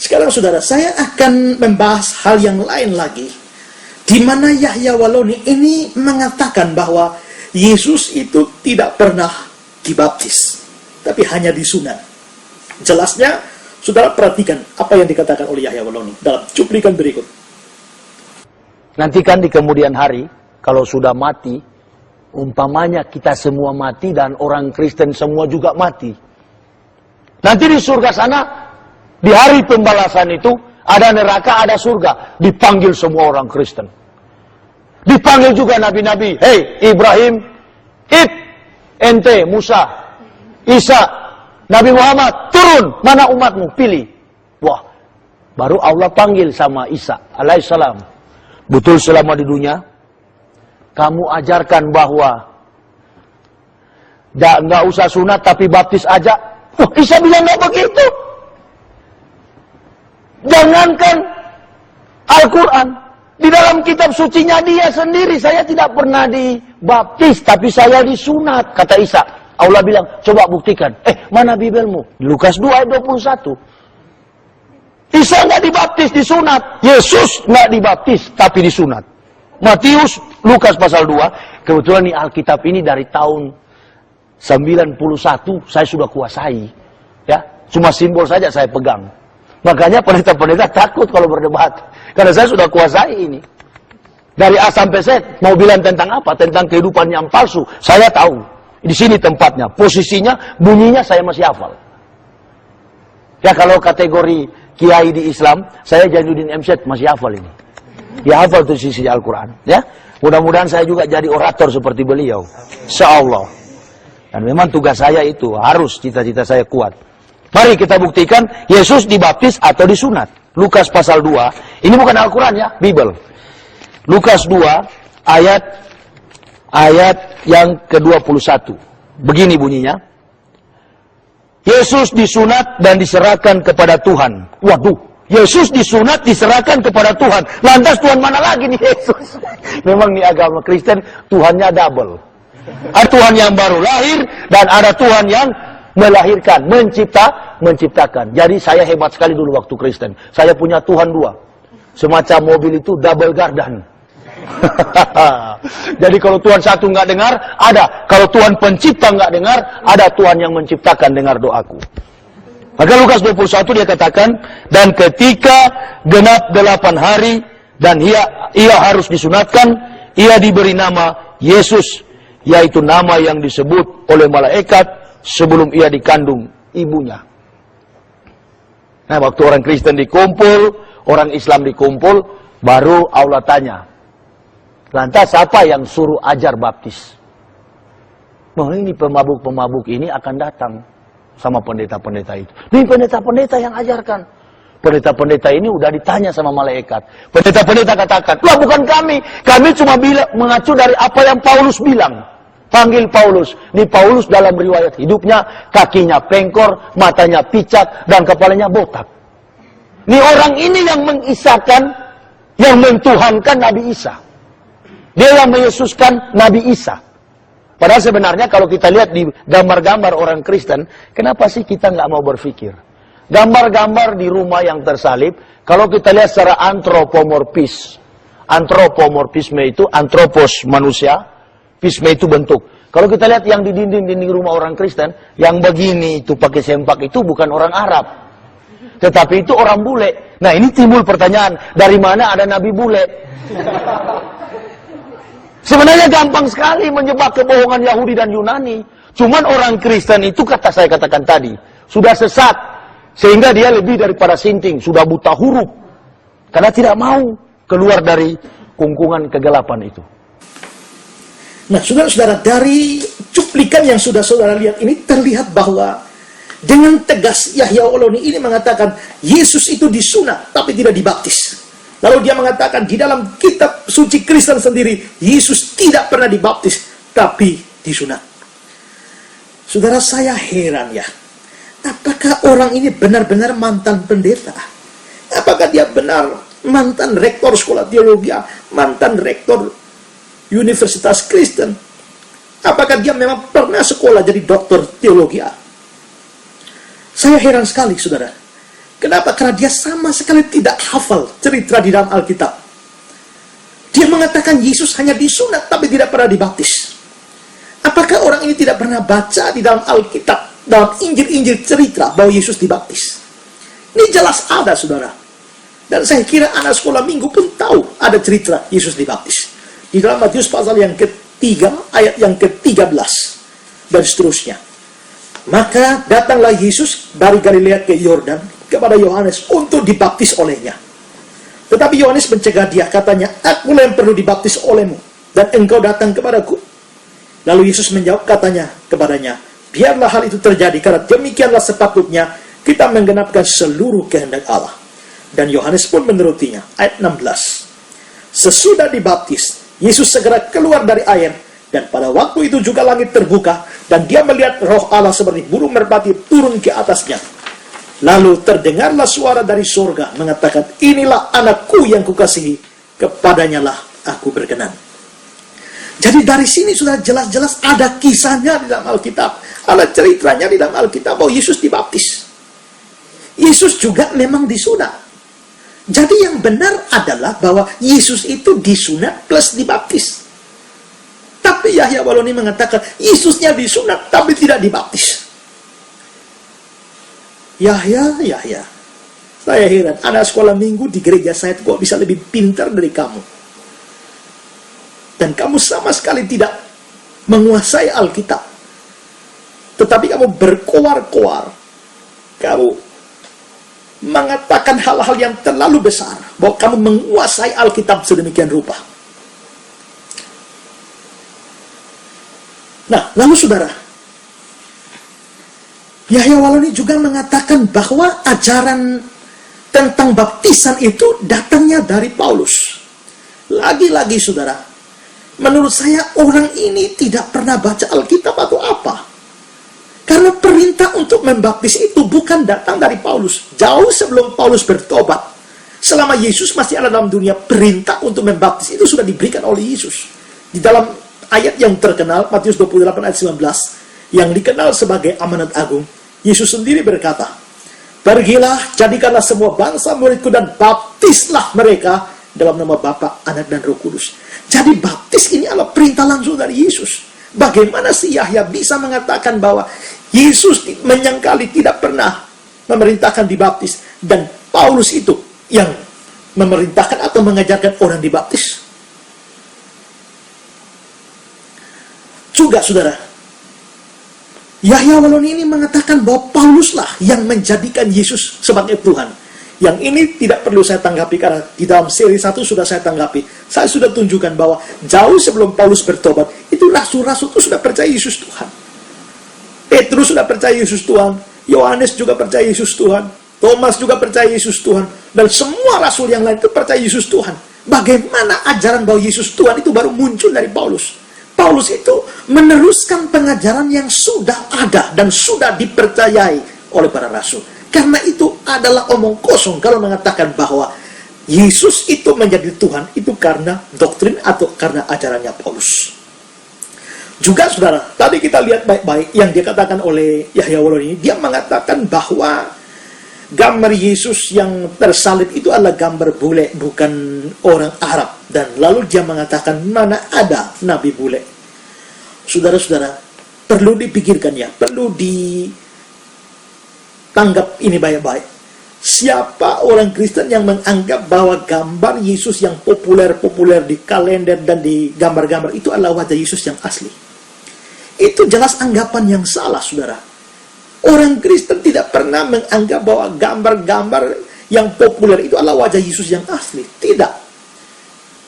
Sekarang saudara, saya akan membahas hal yang lain lagi, di mana Yahya Waloni ini mengatakan bahwa Yesus itu tidak pernah dibaptis, tapi hanya disunat. Jelasnya, saudara perhatikan apa yang dikatakan oleh Yahya Waloni dalam cuplikan berikut. Nantikan di kemudian hari, kalau sudah mati, umpamanya kita semua mati dan orang Kristen semua juga mati. Nanti di surga sana, di hari pembalasan itu, ada neraka, ada surga. Dipanggil semua orang Kristen. Dipanggil juga nabi-nabi. Hei Ibrahim, ente, Musa, Isa, Nabi Muhammad, turun. Mana umatmu? Pilih. Wah, baru Allah panggil sama Isa alaihissalam. Betul selama di dunia, kamu ajarkan bahwa nggak usah sunat tapi baptis aja. Wah, Isa bilang nggak begitu. Jangankan Al-Quran, di dalam kitab sucinya dia sendiri, saya tidak pernah dibaptis, tapi saya disunat, kata Isa. Allah bilang, coba buktikan. Mana Bibelmu? Lukas 2 ayat 21. Isa nggak dibaptis, disunat. Yesus nggak dibaptis, tapi disunat. Matius, Lukas pasal 2. Kebetulan nih Alkitab ini dari tahun 91 saya sudah kuasai. Ya, cuma simbol saja saya pegang. Makanya pendeta-pendeta takut kalau berdebat. Karena saya sudah kuasai ini. Dari A sampai Z, mau bilang tentang apa? Tentang kehidupan yang palsu. Saya tahu. Di sini tempatnya, posisinya, bunyinya saya masih hafal. Ya, kalau kategori kiai di Islam, saya Jainuddin MZ masih hafal ini. Ya, hafal itu sisi Al-Quran. Ya, mudah-mudahan saya juga jadi orator seperti beliau. Insyaallah. Dan memang tugas saya itu, harus cita-cita saya kuat. Mari kita buktikan Yesus dibaptis atau disunat. Lukas pasal 2. Ini bukan Al-Quran ya, Bible. Lukas 2 ayat yang ke-21. Begini bunyinya. Yesus disunat dan diserahkan kepada Tuhan. Waduh, Yesus disunat diserahkan kepada Tuhan. Lantas Tuhan mana lagi nih Yesus? Memang nih agama Kristen Tuhannya double. Ada Tuhan yang baru lahir dan ada Tuhan yang melahirkan, menciptakan. Jadi saya hebat sekali dulu waktu Kristen. Saya punya Tuhan 2. Semacam mobil itu double gardan. Jadi kalau Tuhan satu nggak dengar, ada. Kalau Tuhan pencipta nggak dengar, ada Tuhan yang menciptakan dengar doaku. Maka Lukas 21 dia katakan, dan ketika genap 8 hari, dan ia harus disunatkan, ia diberi nama Yesus, yaitu nama yang disebut oleh malaikat sebelum ia dikandung ibunya. Nah, waktu orang Kristen dikumpul, orang Islam dikumpul, baru Allah tanya, lantas siapa yang suruh ajar baptis? Nah, ini pemabuk-pemabuk ini akan datang sama pendeta-pendeta itu. Ini pendeta-pendeta yang ajarkan. Pendeta-pendeta ini udah ditanya sama malaikat. Pendeta-pendeta katakan, wah bukan kami. Kami cuma mengacu dari apa yang Paulus bilang. Panggil Paulus. Di Paulus dalam riwayat hidupnya, kakinya pengkor, matanya picak, dan kepalanya botak. Ini orang ini yang mengisahkan, yang mentuhankan Nabi Isa. Dia yang meyesuskan Nabi Isa. Padahal sebenarnya kalau kita lihat di gambar-gambar orang Kristen, kenapa sih kita nggak mau berpikir? Gambar-gambar di rumah yang tersalib, kalau kita lihat secara antropomorfis. Antropomorfisme itu, antropos manusia, pisme itu bentuk. Kalau kita lihat yang di dinding-dinding rumah orang Kristen, yang begini itu pakai sempak itu bukan orang Arab. Tetapi itu orang bule. Nah ini timbul pertanyaan, dari mana ada Nabi bule? Sebenarnya gampang sekali menjebak kebohongan Yahudi dan Yunani. Cuman orang Kristen itu, saya katakan tadi, sudah sesat. Sehingga dia lebih daripada sinting, sudah buta huruf. Karena tidak mau keluar dari kungkungan kegelapan itu. Nah, saudara-saudara, dari cuplikan yang sudah saudara lihat ini terlihat bahwa dengan tegas Yahya Waloni ini mengatakan Yesus itu disunat tapi tidak dibaptis. Lalu dia mengatakan di dalam kitab suci Kristen sendiri Yesus tidak pernah dibaptis tapi disunat. Saudara, saya heran ya. Apakah orang ini benar-benar mantan pendeta? Apakah dia benar mantan rektor sekolah teologi, mantan rektor Universitas Kristen? Apakah dia memang pernah sekolah jadi doktor teologi? Saya heran sekali, saudara. Kenapa? Karena dia sama sekali tidak hafal cerita di dalam Alkitab. Dia mengatakan Yesus hanya disunat tapi tidak pernah dibaptis. Apakah orang ini tidak pernah baca di dalam Alkitab, dalam Injil-Injil cerita bahwa Yesus dibaptis? Ini jelas ada, saudara. Dan saya kira anak sekolah minggu pun tahu ada cerita Yesus dibaptis. Di dalam Matius pasal yang ketiga, ayat yang ke-13, dan seterusnya. Maka datanglah Yesus dari Galilea ke Yordan kepada Yohanes untuk dibaptis olehnya. Tetapi Yohanes mencegah dia, katanya, "Akulah yang perlu dibaptis olehmu, dan engkau datang kepadaku." Lalu Yesus menjawab, katanya kepadanya, "Biarlah hal itu terjadi, karena demikianlah sepatutnya kita menggenapkan seluruh kehendak Allah." Dan Yohanes pun menurutinya. Ayat 16. Sesudah dibaptis, Yesus segera keluar dari air, dan pada waktu itu juga langit terbuka, dan dia melihat Roh Allah seperti burung merpati turun ke atasnya. Lalu terdengarlah suara dari surga mengatakan, "Inilah anakku yang kukasihi, kepadanya lah aku berkenan." Jadi dari sini sudah jelas-jelas ada kisahnya di dalam Alkitab, ada ceritanya di dalam Alkitab bahwa Yesus dibaptis. Yesus juga memang disunat. Jadi yang benar adalah bahwa Yesus itu disunat plus dibaptis. Tapi Yahya Waloni mengatakan Yesusnya disunat tapi tidak dibaptis. Yahya, saya heran, anak sekolah minggu di gereja saya kok bisa lebih pintar dari kamu. Dan kamu sama sekali tidak menguasai Alkitab. Tetapi kamu berkoar-koar. Kamu mengatakan hal-hal yang terlalu besar, bahwa kamu menguasai Alkitab sedemikian rupa. Nah, lalu saudara, Yahya Waloni juga mengatakan bahwa ajaran tentang baptisan itu datangnya dari Paulus. Lagi-lagi saudara, menurut saya orang ini tidak pernah baca Alkitab atau apa. Karena perintah untuk membaptis itu bukan datang dari Paulus. Jauh sebelum Paulus bertobat, selama Yesus masih ada dalam dunia, perintah untuk membaptis itu sudah diberikan oleh Yesus. Di dalam ayat yang terkenal, Matius 28 ayat 19, yang dikenal sebagai amanat agung, Yesus sendiri berkata, "Pergilah, jadikanlah semua bangsa muridku dan baptislah mereka dalam nama Bapa, Anak, dan Roh Kudus." Jadi baptis ini adalah perintah langsung dari Yesus. Bagaimana si Yahya bisa mengatakan bahwa Yesus menyangkali tidak pernah memerintahkan dibaptis, dan Paulus itu yang memerintahkan atau mengajarkan orang dibaptis? Juga saudara, Yahya Waloni ini mengatakan bahwa Pauluslah yang menjadikan Yesus sebagai Tuhan. Yang ini tidak perlu saya tanggapi karena di dalam seri 1 sudah saya tanggapi. Saya sudah tunjukkan bahwa jauh sebelum Paulus bertobat, itu rasul-rasul itu sudah percaya Yesus Tuhan. Petrus sudah percaya Yesus Tuhan, Yohanes juga percaya Yesus Tuhan, Thomas juga percaya Yesus Tuhan, dan semua rasul yang lain itu percaya Yesus Tuhan. Bagaimana ajaran bahwa Yesus Tuhan itu baru muncul dari Paulus? Paulus itu meneruskan pengajaran yang sudah ada dan sudah dipercayai oleh para rasul. Karena itu adalah omong kosong kalau mengatakan bahwa Yesus itu menjadi Tuhan, itu karena doktrin atau karena ajarannya Paulus. Juga saudara, tadi kita lihat baik-baik yang dikatakan oleh Yahya Waloni. Dia mengatakan bahwa gambar Yesus yang tersalib itu adalah gambar bule, bukan orang Arab. Dan lalu dia mengatakan, mana ada nabi bule. Saudara-saudara, perlu dipikirkan ya, perlu ditanggap ini baik-baik. Siapa orang Kristen yang menganggap bahwa gambar Yesus yang populer-populer di kalender dan di gambar-gambar itu adalah wajah Yesus yang asli? Itu jelas anggapan yang salah, saudara. Orang Kristen tidak pernah menganggap bahwa gambar-gambar yang populer itu adalah wajah Yesus yang asli. Tidak.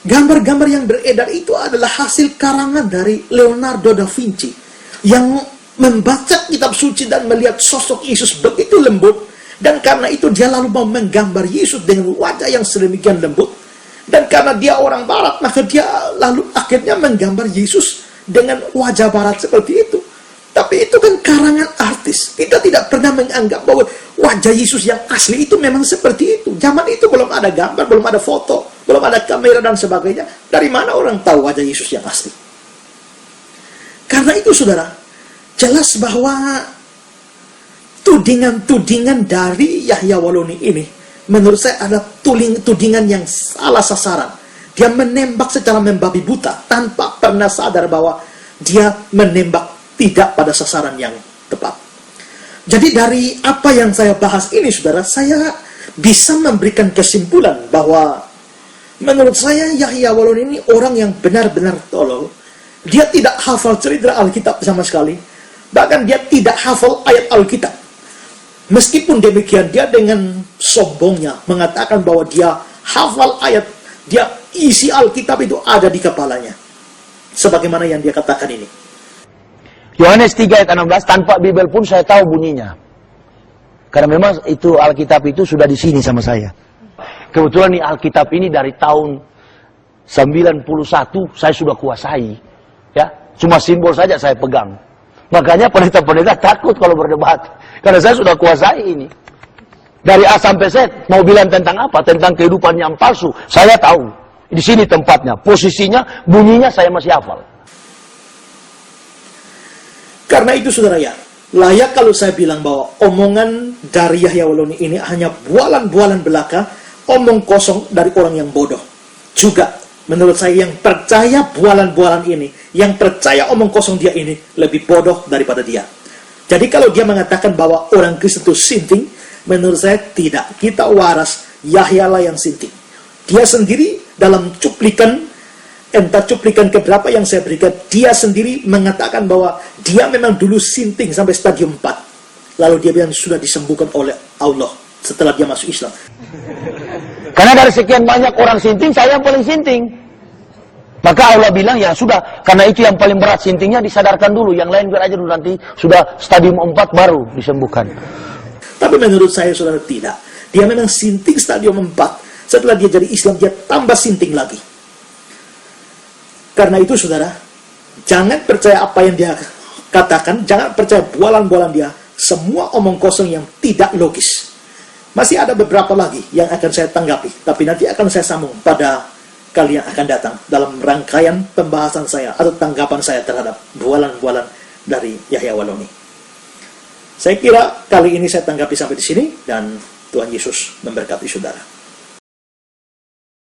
Gambar-gambar yang beredar itu adalah hasil karangan dari Leonardo da Vinci, yang membaca kitab suci dan melihat sosok Yesus begitu lembut, dan karena itu dia lalu mau menggambar Yesus dengan wajah yang sedemikian lembut. Dan karena dia orang barat, maka dia lalu akhirnya menggambar Yesus dengan wajah barat seperti itu. Tapi itu kan karangan artis. Kita tidak pernah menganggap bahwa wajah Yesus yang asli itu memang seperti itu. Zaman itu belum ada gambar, belum ada foto, belum ada kamera dan sebagainya. Dari mana orang tahu wajah Yesus yang asli? Karena itu saudara, jelas bahwa tudingan-tudingan dari Yahya Waloni ini, menurut saya adalah tudingan yang salah sasaran. Dia menembak secara membabi buta, tanpa pernah sadar bahwa dia menembak tidak pada sasaran yang tepat. Jadi dari apa yang saya bahas ini, saudara, saya bisa memberikan kesimpulan bahwa menurut saya Yahya Waloni ini orang yang benar-benar tolol. Dia tidak hafal cerita Alkitab sama sekali. Bahkan dia tidak hafal ayat Alkitab. Meskipun demikian, dia dengan sombongnya mengatakan bahwa dia hafal ayat, dia isi Alkitab itu ada di kepalanya. Sebagaimana yang dia katakan ini. Yohanes 3 ayat 16, tanpa Bible pun saya tahu bunyinya. Karena memang itu Alkitab itu sudah di sini sama saya. Kebetulan nih Alkitab ini dari tahun 91 saya sudah kuasai. Ya, cuma simbol saja saya pegang. Makanya pendeta-pendeta takut kalau berdebat. Karena saya sudah kuasai ini. Dari A sampai Z, mau bilang tentang apa? Tentang kehidupan yang palsu. Saya tahu. Di sini tempatnya, posisinya, bunyinya saya masih hafal. Karena itu saudara ya, layak kalau saya bilang bahwa omongan dari Yahya Waloni ini hanya bualan-bualan belaka, omong kosong dari orang yang bodoh. Juga, menurut saya yang percaya bualan-bualan ini, yang percaya omong kosong dia ini, lebih bodoh daripada dia. Jadi kalau dia mengatakan bahwa orang Kristen itu sinting, menurut saya tidak. Kita waras, Yahya lah yang sinting. Dia sendiri dalam cuplikan, entah cuplikan keberapa yang saya berikan, dia sendiri mengatakan bahwa dia memang dulu sinting sampai stadium 4. Lalu dia bilang sudah disembuhkan oleh Allah setelah dia masuk Islam. Karena dari sekian banyak orang sinting, saya yang paling sinting. Maka Allah bilang, ya sudah, karena itu yang paling berat sintingnya disadarkan dulu. Yang lain biar aja dulu, nanti sudah stadium 4 baru disembuhkan. Tapi menurut saya, saudara, tidak. Dia memang sinting stadium 4. Setelah dia jadi Islam, dia tambah sinting lagi. Karena itu, saudara, jangan percaya apa yang dia katakan. Jangan percaya bualan-bualan dia. Semua omong kosong yang tidak logis. Masih ada beberapa lagi yang akan saya tanggapi. Tapi nanti akan saya sambung pada kali yang akan datang dalam rangkaian pembahasan saya atau tanggapan saya terhadap bualan-bualan dari Yahya Waloni. Saya kira kali ini saya tanggapi sampai di sini dan Tuhan Yesus memberkati saudara.